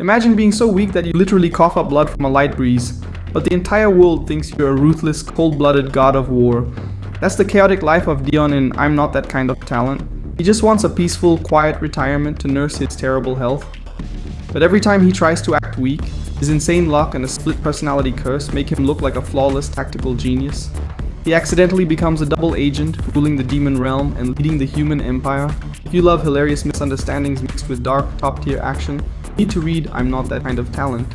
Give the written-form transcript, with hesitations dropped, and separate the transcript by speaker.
Speaker 1: Imagine being so weak that you literally cough up blood from a light breeze, but the entire world thinks you're a ruthless, cold-blooded god of war. That's the chaotic life of Deon in I'm Not That Kind of Talent. He just wants a peaceful, quiet retirement to nurse his terrible health. But every time he tries to act weak, his insane luck and a split personality curse make him look like a flawless tactical genius. He accidentally becomes a double agent, ruling the demon realm and leading the human empire. If you love hilarious misunderstandings mixed with dark, top-tier action, you need to read I'm Not That Kind of Talent.